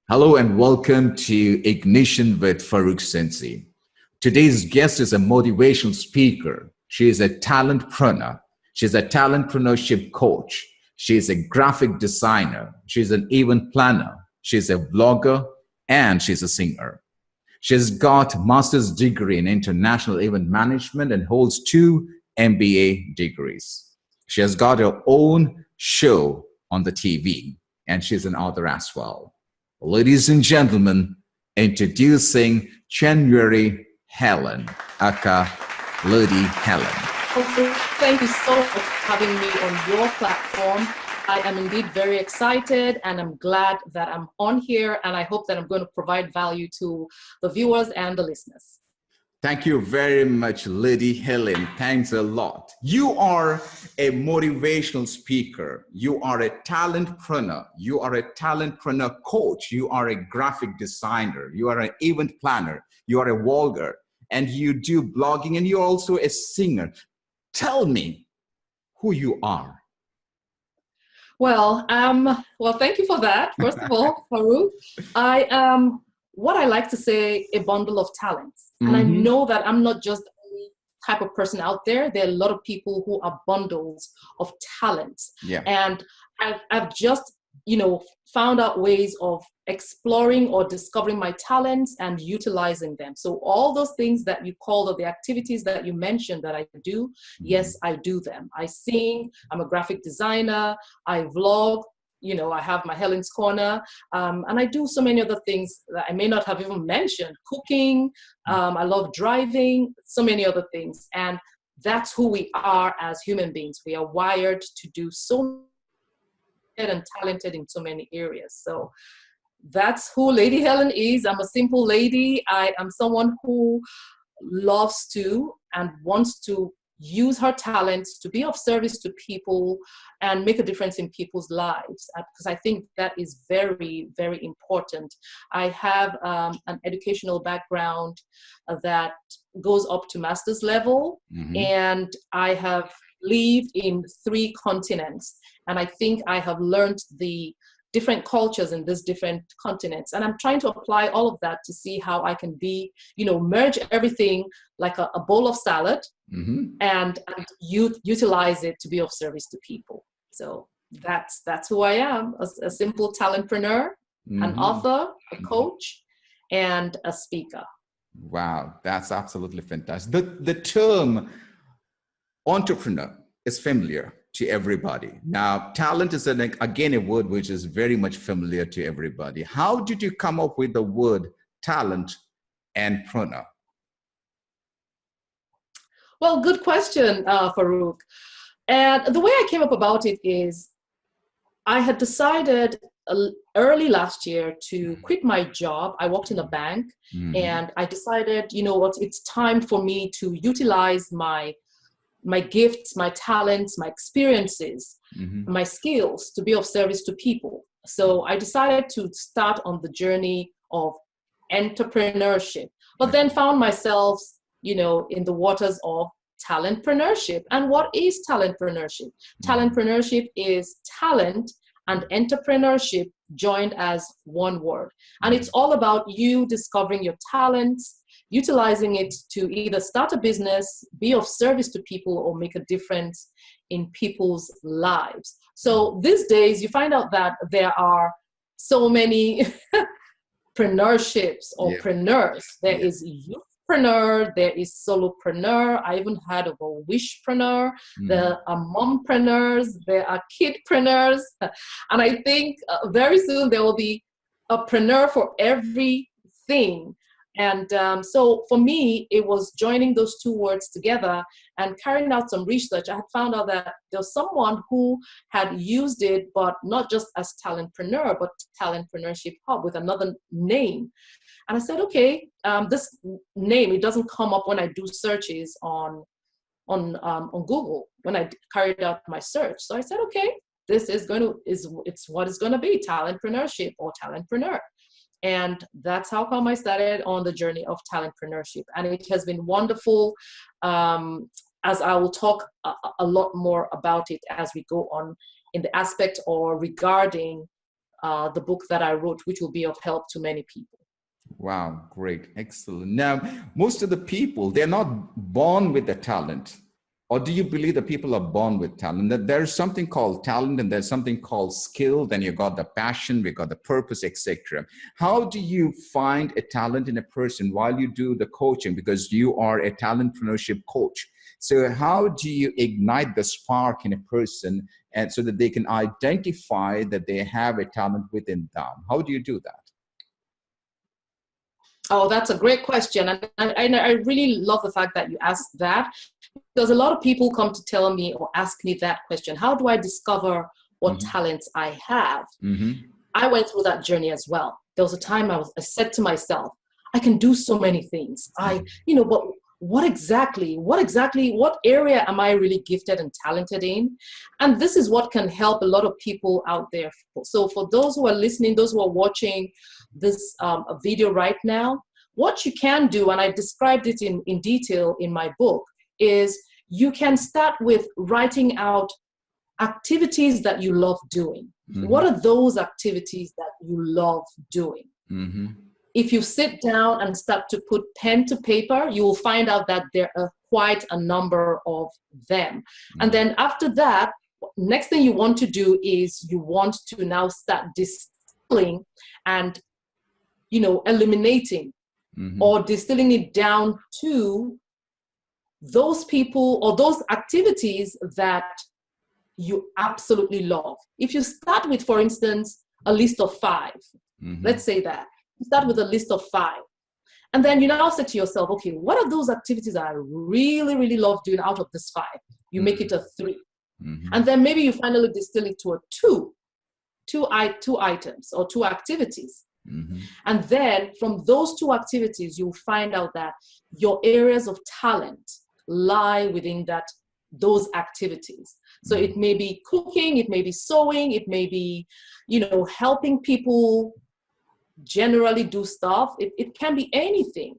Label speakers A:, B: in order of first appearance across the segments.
A: Hello and welcome to Ignition with Farookh Sensei. Today's guest is a motivational speaker. She is a talentpreneur. She's a talentpreneurship coach. She is a graphic designer. She's an event planner. She's a vlogger and she's a singer. She's got a master's degree in international event management and holds 2 MBA degrees. She has got her own show on the TV and she's an author as well. Ladies and gentlemen, introducing Chinyere Helyn, aka Lady Helyn.
B: Thank you so much for having me on your platform. I am indeed very excited and I'm glad that I'm on here, and I hope that I'm going to provide value to the viewers and the listeners.
A: Thank you very much, Lady Helyn. Thanks a lot. You are a motivational speaker. You are a talentpreneur. You are a talentpreneur coach. You are a graphic designer. You are an event planner. You are a vlogger. And you do blogging, and you're also a singer. Tell me who you are.
B: Well, thank you for that. First of all, Farookh, I am what I like to say, a bundle of talents. And I know that I'm not just any type of person out there. There are a lot of people who are bundles of talents.
A: Yeah.
B: And I've just, found out ways of exploring or discovering my talents and utilizing them. So all those things that you called, or the activities that you mentioned that I do, yes, I do them. I sing, I'm a graphic designer, I vlog, I have my Helyn's Corner, and I do so many other things that I may not have even mentioned. Cooking, I love driving, so many other things. And that's who we are as human beings. We are wired to do so and talented in so many areas. So that's who Lady Helyn is. I'm a simple lady. I am someone who loves to and wants to use her talents to be of service to people and make a difference in people's lives, because I think that is very, very important. I have an educational background that goes up to master's level, and I have lived in 3 continents, and I think I have learned the different cultures in these different continents. And I'm trying to apply all of that to see how I can be, merge everything like a bowl of salad and utilize it to be of service to people. So that's who I am, a simple talentpreneur, an author, a coach, and a speaker.
A: Wow, that's absolutely fantastic. The term entrepreneur is familiar to everybody. Now, talent is again a word which is very much familiar to everybody. How did you come up with the word talent and preneur?
B: Well, good question, Farookh. And the way I came up about it is I had decided early last year to quit my job. I worked in a bank, and I decided, it's time for me to utilize my gifts, my talents, my experiences, my skills to be of service to people. So I decided to start on the journey of entrepreneurship, but then found myself, in the waters of talentpreneurship. And what is talentpreneurship? Talentpreneurship is talent and entrepreneurship joined as one word. And it's all about you discovering your talents, utilizing it to either start a business, be of service to people, or make a difference in people's lives. So these days, you find out that there are so many preneurships or preneurs. There is youthpreneur, there is solopreneur. I even heard of a wishpreneur. There are mompreneurs, there are kidpreneurs. And I think very soon there will be a preneur for everything. And so for me, it was joining those 2 words together and carrying out some research. I had found out that there was someone who had used it, but not just as talentpreneur, but talentpreneurship hub with another name. And I said, okay, this name, it doesn't come up when I do searches on Google, when I carried out my search. So I said, okay, this is it's what it's going to be, talentpreneurship or talentpreneur. And that's how come I started on the journey of talentpreneurship. And it has been wonderful, as I will talk a lot more about it as we go on in the aspect or regarding the book that I wrote, which will be of help to many people.
A: Wow, great, excellent. Now, most of the people, they're not born with the talent. Or do you believe that people are born with talent? That there's something called talent and there's something called skill, then you got the passion, we got the purpose, etc. How do you find a talent in a person while you do the coaching? Because you are a talentpreneurship coach. So how do you ignite the spark in a person and so that they can identify that they have a talent within them? How do you do that?
B: Oh, that's a great question. And I really love the fact that you asked that, because a lot of people come to tell me or ask me that question. How do I discover what talents I have? I went through that journey as well. There was a time I said to myself, I can do so many things. But what area am I really gifted and talented in? And this is what can help a lot of people out there. So for those who are listening, those who are watching this video right now, what you can do, and I described it in detail in my book, is you can start with writing out activities that you love doing. What are those activities that you love doing? If you sit down and start to put pen to paper, you will find out that there are quite a number of them. And then after that, next thing you want to do is you want to now start distilling and, eliminating or distilling it down to those people or those activities that you absolutely love. If you start with, for instance, a list of 5, let's say that. You start with a list of 5. And then you now say to yourself, okay, what are those activities I really, really love doing out of this 5? You make it a 3. And then maybe you finally distill it to a 2 items or 2 activities. And then from those 2 activities, you'll find out that your areas of talent lie within those activities. So it may be cooking, it may be sewing, it may be, helping people generally do stuff. It can be anything.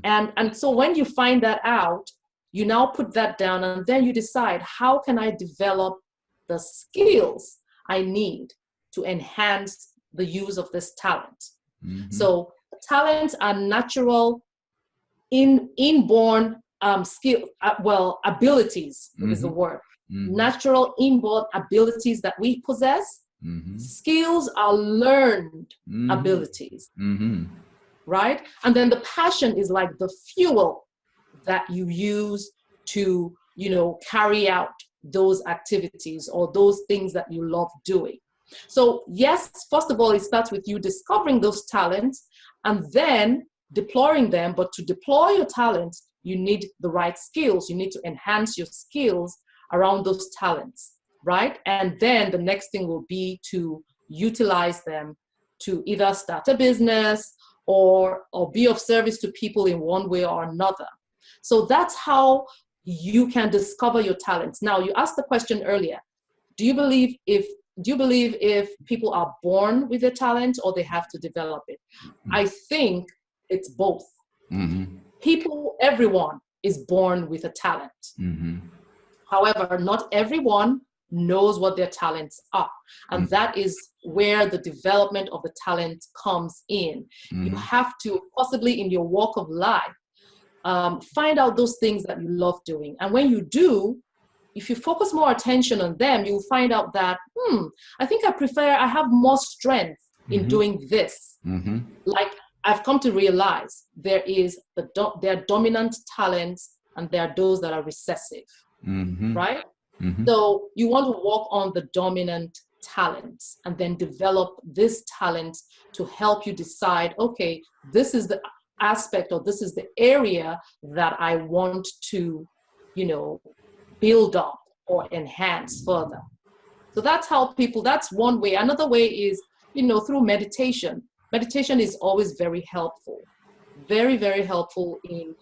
B: And so when you find that out, you now put that down and then you decide, how can I develop the skills I need to enhance the use of this talent? So talents are natural, inborn skill, abilities is the word. Natural inborn abilities that we possess. Skills are learned abilities, right? And then the passion is like the fuel that you use to, carry out those activities or those things that you love doing. So yes, first of all, it starts with you discovering those talents and then deploying them. But to deploy your talents, you need the right skills. You need to enhance your skills around those talents. Right? And then the next thing will be to utilize them to either start a business or be of service to people in one way or another. So that's how you can discover your talents. Now, you asked the question earlier, do you believe if people are born with a talent or they have to develop it? I think it's both. Everyone is born with a talent. However, not everyone knows what their talents are. And that is where the development of the talent comes in. You have to, possibly in your walk of life, find out those things that you love doing. And when you do, if you focus more attention on them, you'll find out that, I think I have more strength in doing this. Like I've come to realize there are dominant talents and there are those that are recessive, right? So you want to work on the dominant talents and then develop this talent to help you decide, okay, this is the aspect or this is the area that I want to, build up or enhance further. So that's one way. Another way is, through meditation. Meditation is always very helpful, very, very helpful in,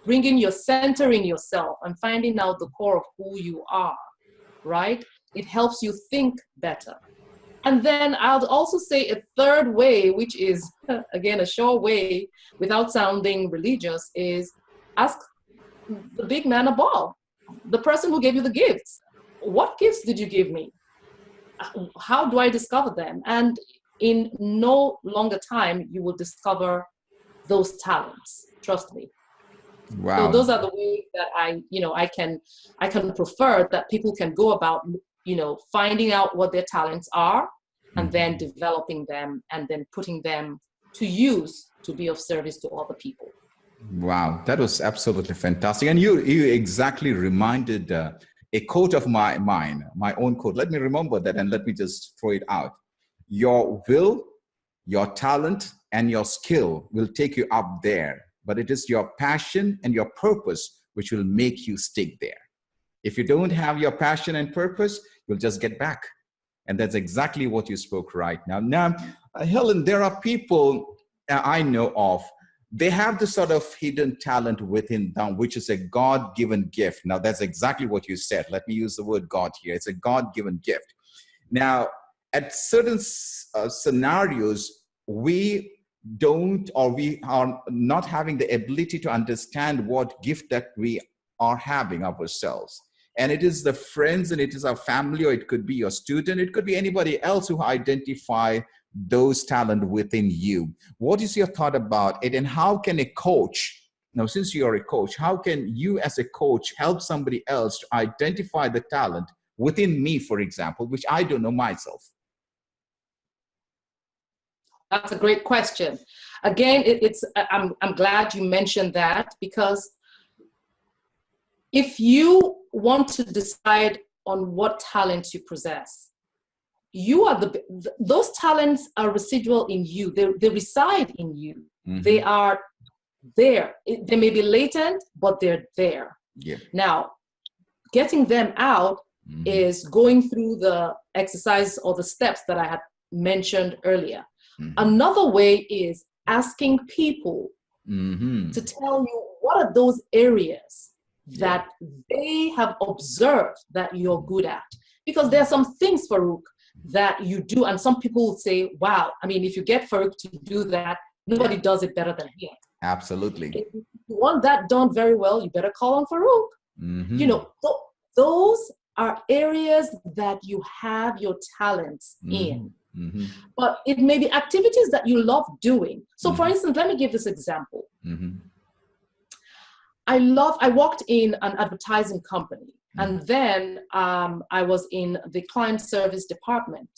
B: bringing your center in yourself and finding out the core of who you are, right? It helps you think better. And then I'll also say a third way, which is, again, a sure way without sounding religious, is ask the big man above, the person who gave you the gifts. What gifts did you give me? how do I discover them? And in no longer time, you will discover those talents. Trust me. So
A: Wow.
B: those are the ways that I can prefer that people can go about, finding out what their talents are, and then developing them, and then putting them to use to be of service to other people.
A: Wow, that was absolutely fantastic. And you exactly reminded a quote of mine, my own quote. Let me remember that and let me just throw it out. Your will, your talent, and your skill will take you up there, but it is your passion and your purpose which will make you stick there. If you don't have your passion and purpose, you'll just get back. And that's exactly what you spoke right now. Now, Helyn, there are people I know of, they have this sort of hidden talent within them, which is a God-given gift. Now, that's exactly what you said. Let me use the word God here. It's a God-given gift. Now, at certain scenarios, we don't, or we are not having the ability to understand what gift that we are having ourselves. And it is the friends, and it is our family, or it could be your student, it could be anybody else who identify those talent within you. What is your thought about it, and how can a coach, now since you're a coach, how can you as a coach help somebody else to identify the talent within me, for example, which I don't know myself?
B: That's a great question. Again, I'm glad you mentioned that, because if you want to decide on what talents you possess, those talents are residual in you. They reside in you. Mm-hmm. They are there. They may be latent, but they're there.
A: Yeah.
B: Now, getting them out is going through the exercise or the steps that I had mentioned earlier. Another way is asking people to tell you what are those areas that they have observed that you're good at. Because there are some things, Farookh, that you do, and some people would say, wow, I mean, if you get Farookh to do that, nobody does it better than him.
A: Absolutely.
B: If you want that done very well, you better call on Farookh. Those are areas that you have your talents in. But it may be activities that you love doing. So for instance, let me give this example. I worked in an advertising company, and then I was in the client service department.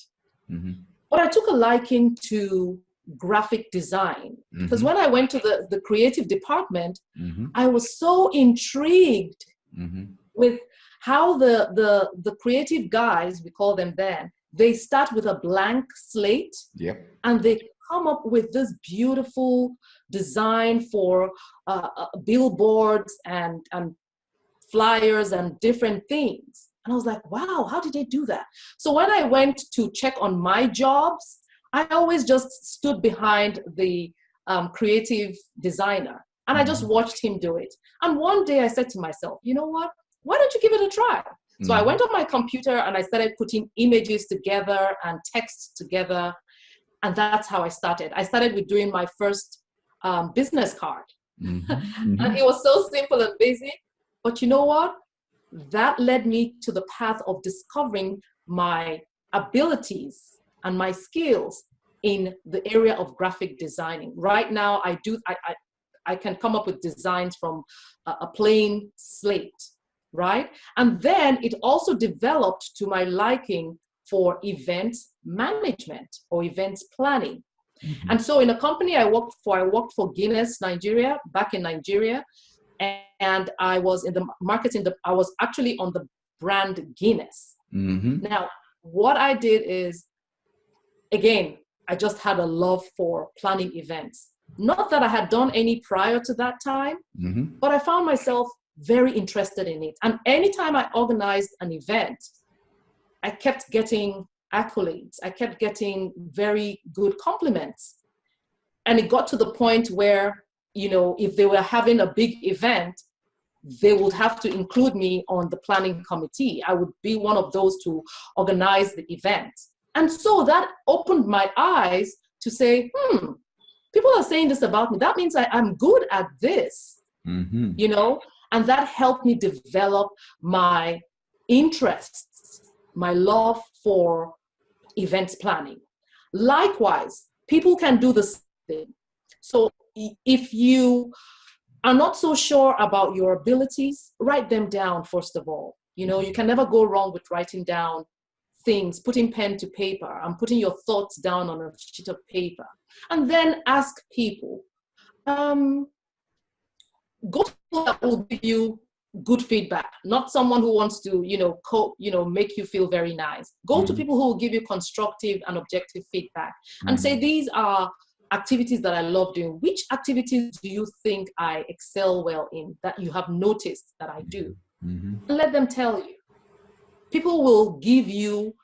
B: But I took a liking to graphic design, because when I went to the creative department, I was so intrigued with how the creative guys, we call them then, they start with a blank slate, and they come up with this beautiful design for billboards and flyers and different things. And I was like, wow, how did they do that? So when I went to check on my jobs, I always just stood behind the creative designer, and I just watched him do it. And one day I said to myself, you know what? Why don't you give it a try? So I went on my computer and I started putting images together and text together. And that's how I started. I started with doing my first business card. And it was so simple and basic. But you know what? That led me to the path of discovering my abilities and my skills in the area of graphic designing. Right now, I can come up with designs from a plain slate. Right? And then it also developed to my liking for events management or events planning. And so in a company I worked for Guinness, Nigeria, back in Nigeria. And I was in the marketing, I was actually on the brand Guinness. Now, what I did is, again, I just had a love for planning events. Not that I had done any prior to that time, but I found myself very interested in it. And anytime I organized an event, I kept getting accolades. I kept getting very good compliments. And it got to the point where, if they were having a big event, they would have to include me on the planning committee. I would be one of those to organize the event. And so that opened my eyes to say, people are saying this about me. That means I'm good at this, And that helped me develop my interests, my love for events planning. Likewise, people can do the same thing. So if you are not so sure about your abilities, write them down first of all. You know, you can never go wrong with writing down things, putting pen to paper and putting your thoughts down on a sheet of paper. And then ask people. Go to people that will give you good feedback, not someone who wants to, make you feel very nice. Go to people who will give you constructive and objective feedback and say, these are activities that I love doing. Which activities do you think I excel well in that you have noticed that I do? And let them tell you. People will give you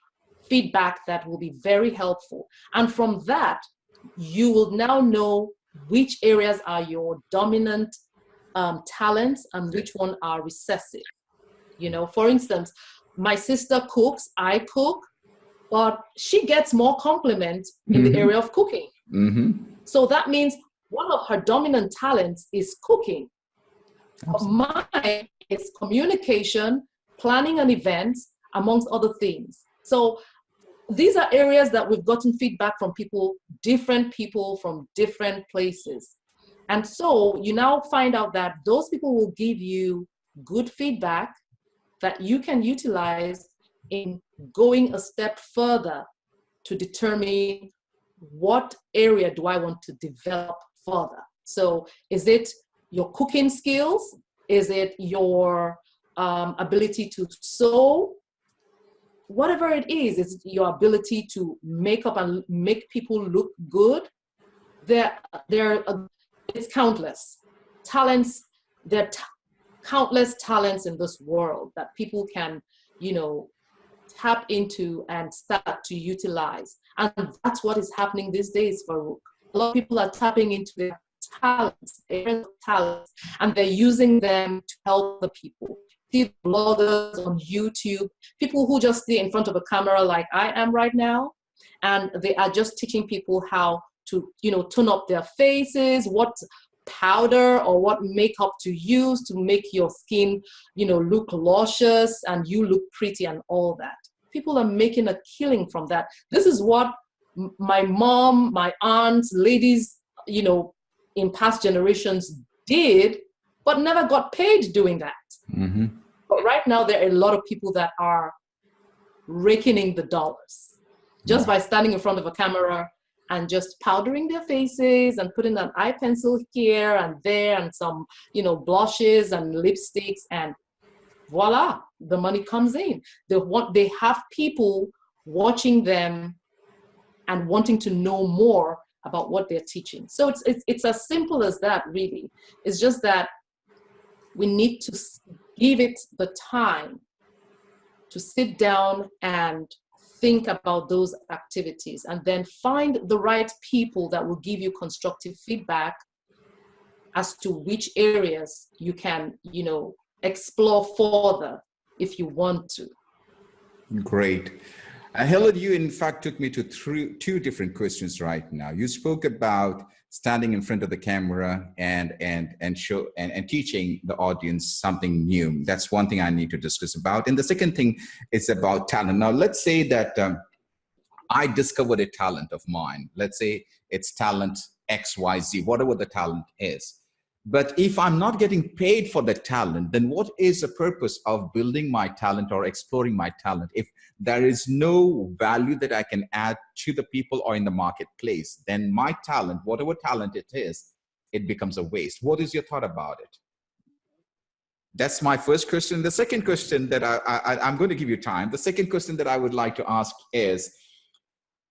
B: feedback that will be very helpful. And from that, you will now know which areas are your dominant talents and which one are recessive. You know, for instance, my sister cooks, I cook, but she gets more compliments in the area of cooking. So that means one of her dominant talents is cooking. Mine is communication, planning an event, amongst other things. So these are areas that we've gotten feedback from people from different places. And so you now find out that those people will give you good feedback that you can utilize in going a step further to determine what area do I want to develop further. So is it your cooking skills? Is it your ability to sew? Whatever it is your ability to make up and make people look good. It's countless talents. There are countless talents in this world that people can, tap into and start to utilize. And that's what is happening these days, Farookh. A lot of people are tapping into their talents, and they're using them to help the people. See bloggers on YouTube, people who just stay in front of a camera like I am right now, and they are just teaching people how to, tone up their faces, what powder or what makeup to use to make your skin, look luscious and you look pretty and all that. People are making a killing from that. This is what my mom, my aunts, ladies, in past generations did, but never got paid doing that. But right now, there are a lot of people that are raking in the dollars just by standing in front of a camera and just powdering their faces and putting an eye pencil here and there and some, blushes and lipsticks, and voila, the money comes in. They have people watching them and wanting to know more about what they're teaching. So it's as simple as that, really. It's just that we need to give it the time to sit down and think about those activities, and then find the right people that will give you constructive feedback as to which areas you can, explore further if you want to.
A: Great. Helyn, you in fact took me to two different questions right now. You spoke about standing in front of the camera and teaching the audience something new. That's one thing I need to discuss about. And the second thing is about talent. Now, let's say that I discovered a talent of mine. Let's say it's talent XYZ, whatever the talent is. But if I'm not getting paid for the talent, then what is the purpose of building my talent or exploring my talent if there is no value that I can add to the people or in the marketplace? Then my talent, whatever talent it is, it becomes a waste. What is your thought about it? That's my first question. The second question that I'm going to give you time. The second question that I would like to ask is,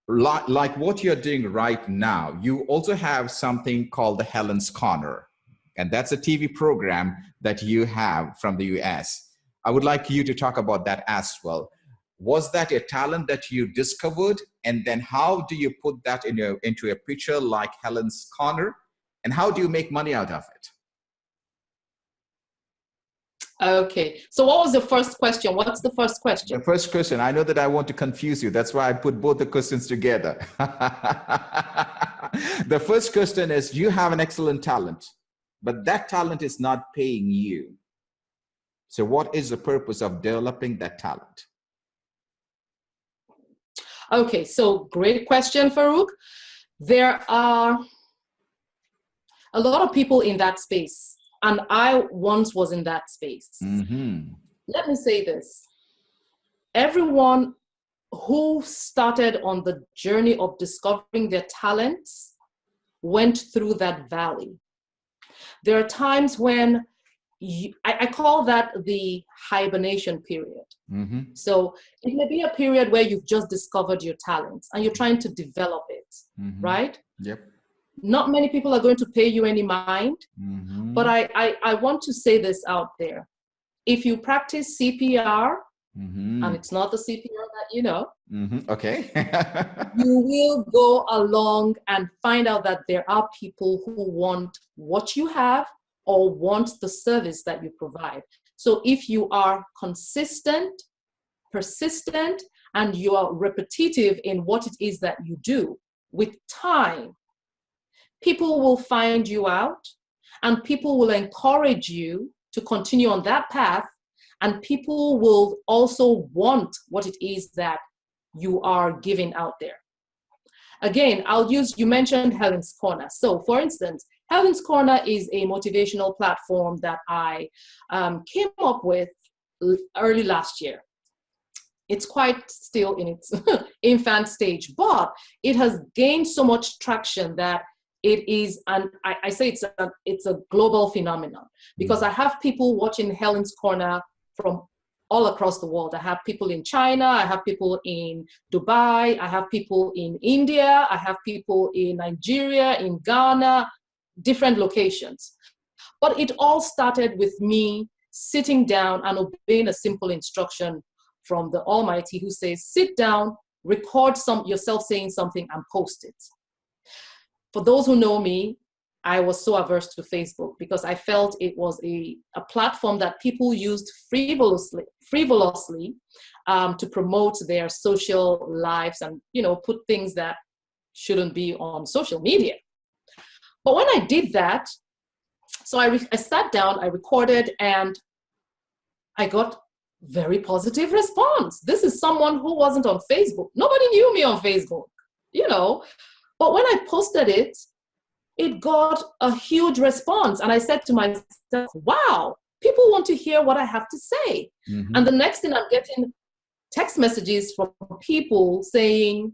A: like what you're doing right now, you also have something called the Helyn's Corner. And that's a TV program that you have from the US. I would like you to talk about that as well. Was that a talent that you discovered? And then how do you put that into a picture like Helyn's Corner? And how do you make money out of it?
B: Okay. So what was the first question? What's the first question?
A: The first question, I know that I want to confuse you. That's why I put both the questions together. The first question is, you have an excellent talent, but that talent is not paying you. So what is the purpose of developing that talent?
B: Okay, so great question, Farookh. There are a lot of people in that space, and I once was in that space.
A: Mm-hmm.
B: Let me say this. Everyone who started on the journey of discovering their talents went through that valley. There are times when I call that the hibernation period.
A: Mm-hmm.
B: So it may be a period where you've just discovered your talents and you're trying to develop it,
A: Mm-hmm.
B: right?
A: Yep.
B: Not many people are going to pay you any mind,
A: Mm-hmm.
B: but I want to say this out there. If you practice CPR,
A: Mm-hmm.
B: and it's not the CPR that you know,
A: Mm-hmm. Okay.
B: you will go along and find out that there are people who want what you have or want the service that you provide. So if you are consistent, persistent, and you are repetitive in what it is that you do, with time, people will find you out and people will encourage you to continue on that path, and people will also want what it is that you are giving out there. Again, you mentioned Helyn's Corner. So for instance, Helyn's Corner is a motivational platform that I came up with early last year. It's quite still in its infant stage, but it has gained so much traction that it is, and I say it's a global phenomenon, because I have people watching Helyn's Corner from all across the world. I have people in China, I have people in Dubai, I have people in India, I have people in Nigeria, in Ghana, different locations. But it all started with me sitting down and obeying a simple instruction from the Almighty, who says, sit down, record yourself saying something and post it. For those who know me, I was so averse to Facebook because I felt it was a platform that people used frivolously to promote their social lives and, put things that shouldn't be on social media. But when I did that, so I sat down, I recorded, and I got very positive response. This is someone who wasn't on Facebook. Nobody knew me on Facebook, But when I posted it, it got a huge response. And I said to myself, wow, people want to hear what I have to say. Mm-hmm. And the next thing, I'm getting text messages from people saying,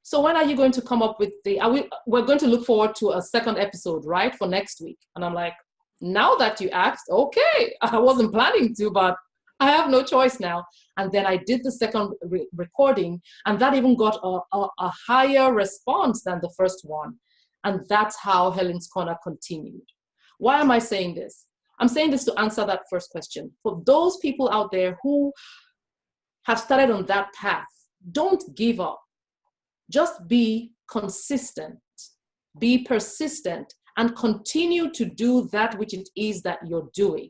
B: so when are you going to come up with we're going to look forward to a second episode, right, for next week. And I'm like, now that you asked, okay, I wasn't planning to, but I have no choice now. And then I did the second recording, and that even got a higher response than the first one. And that's how Helyn's Corner continued. Why am I saying this? I'm saying this to answer that first question. For those people out there who have started on that path, don't give up. Just be consistent, be persistent, and continue to do that which it is that you're doing.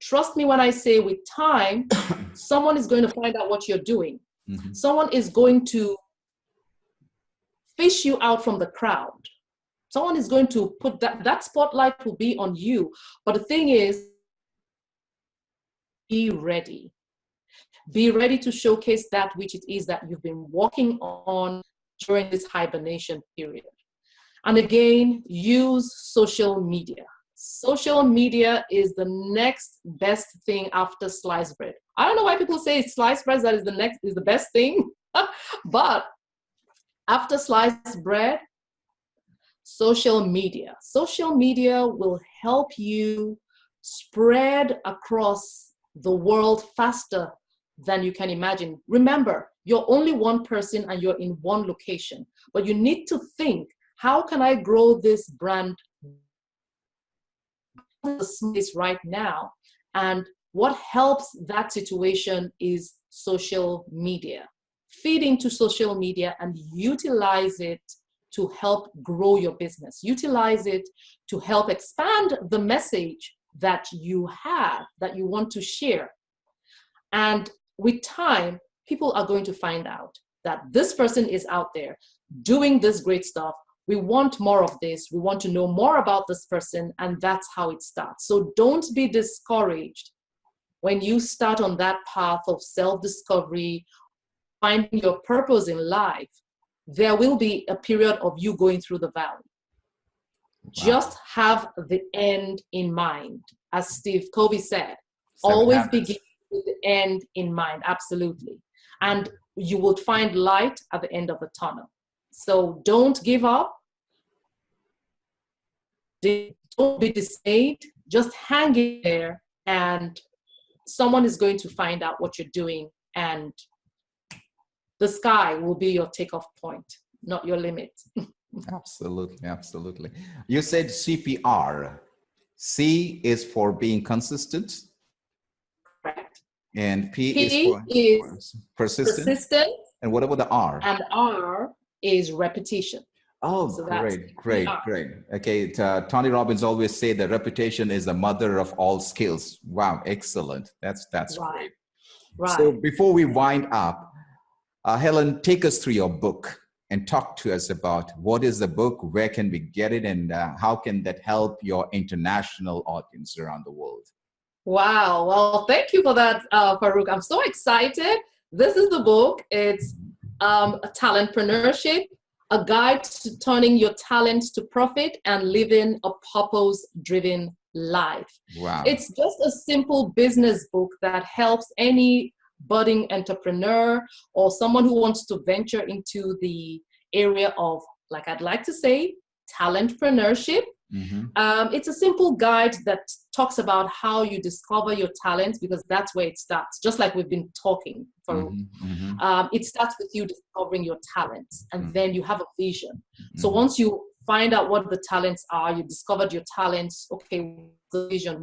B: Trust me when I say, with time, someone is going to find out what you're doing. Mm-hmm. Someone is going to fish you out from the crowd. Someone is going to put that spotlight will be on you. But the thing is, be ready. Be ready to showcase that which it is that you've been working on during this hibernation period. And again, use social media. Social media is the next best thing after sliced bread. I don't know why people say sliced bread is the best thing, but after sliced bread, social media. Social media will help you spread across the world faster than you can imagine. Remember, you're only one person and you're in one location, but you need to think, how can I grow this brand right now? And what helps that situation is social media. Feed into social media and utilize it to help grow your business. Utilize it to help expand the message that you have, that you want to share. And with time, people are going to find out that this person is out there doing this great stuff. We want more of this. We want to know more about this person. And that's how it starts. So don't be discouraged when you start on that path of self-discovery finding your purpose in life, there will be a period of you going through the valley. Wow. Just have the end in mind. As Steve Covey said, always begin with the end in mind. Absolutely. And you will find light at the end of the tunnel. So don't give up. Don't be dismayed. Just hang in there, and someone is going to find out what you're doing, and the sky will be your takeoff point, not your limit.
A: Absolutely, absolutely. You said CPR. C is for being consistent.
B: Correct.
A: And P is for persistent. And what about the R?
B: And R is repetition.
A: Oh, so great. Okay, Tony Robbins always say that repetition is the mother of all skills. Wow, excellent. That's
B: right.
A: Great.
B: Right.
A: So before we wind up, Helyn, take us through your book and talk to us about what is the book, where can we get it, and how can that help your international audience around the world?
B: Wow. Well, thank you for that, Farookh. I'm so excited. This is the book. It's Talentpreneurship, a guide to turning your talents to profit and living a purpose-driven life.
A: Wow.
B: It's just a simple business book that helps any budding entrepreneur or someone who wants to venture into the area of, like I'd like to say, talentpreneurship. Mm-hmm. It's a simple guide that talks about how you discover your talents, because that's where it starts, just like we've been talking for. Mm-hmm. Mm-hmm. It starts with you discovering your talents, and then you have a vision. Mm-hmm. So once you find out what the talents are, you discovered your talents, okay, the vision,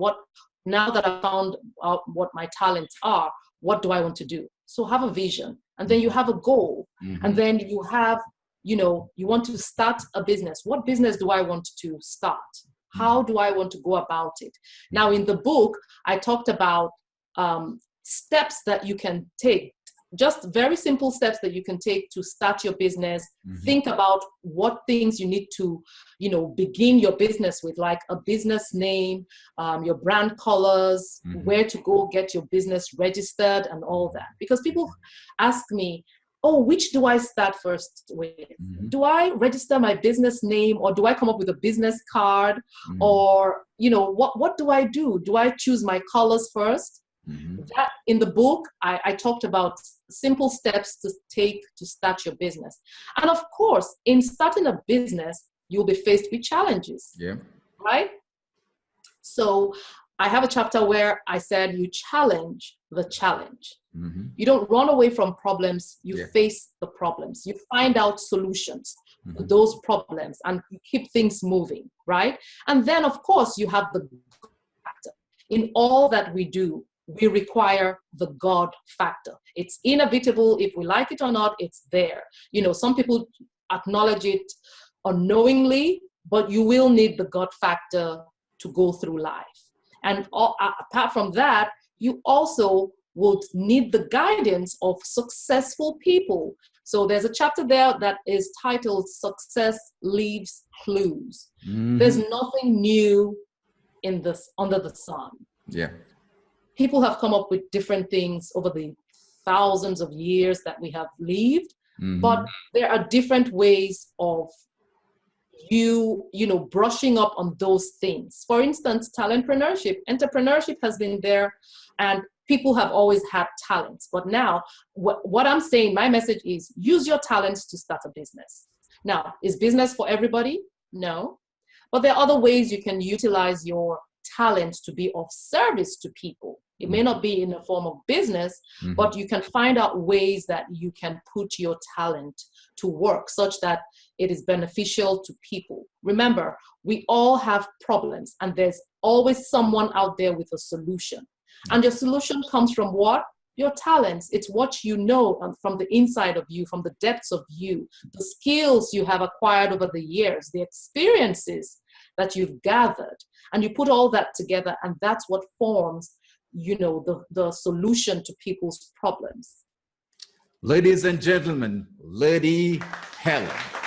B: now that I found out what my talents are, what do I want to do? So have a vision, and then you have a goal, and then you have, you want to start a business. What business do I want to start? How do I want to go about it? Now, in the book, I talked about steps that you can take, just very simple steps that you can take to start your business. Think about what things you need to, begin your business with, like a business name, your brand colors, where to go get your business registered and all that. Because people ask me, oh, which do I start first with? Do I register my business name, or do I come up with a business card? Or, what do I do? Do I choose my colors first? That in the book, I talked about simple steps to take to start your business. And of course, in starting a business, you'll be faced with challenges. Yeah. Right? So I have a chapter where I said you challenge the challenge. You don't run away from problems, you face the problems. You find out solutions to those problems, and you keep things moving, right? And then, of course, you have the factor. In all that we do, we require the God factor. It's inevitable. If we like it or not, it's there. Some people acknowledge it unknowingly, but you will need the God factor to go through life. And apart from that, you also would need the guidance of successful people. So there's a chapter there that is titled Success Leaves Clues. There's nothing new under the sun. Yeah. People have come up with different things over the thousands of years that we have lived, but there are different ways of brushing up on those things. For instance, talentpreneurship, entrepreneurship has been there, and people have always had talents. But now, what I'm saying, my message is use your talents to start a business. Now, is business for everybody? No. But there are other ways you can utilize your talents to be of service to people. It may not be in the form of business, but you can find out ways that you can put your talent to work such that it is beneficial to people. Remember, we all have problems, and there's always someone out there with a solution. And your solution comes from what? Your talents. It's what you know from the inside of you, from the depths of you, the skills you have acquired over the years, the experiences that you've gathered. And you put all that together, and that's what forms, the solution to people's problems.
A: Ladies and gentlemen, Lady Helyn.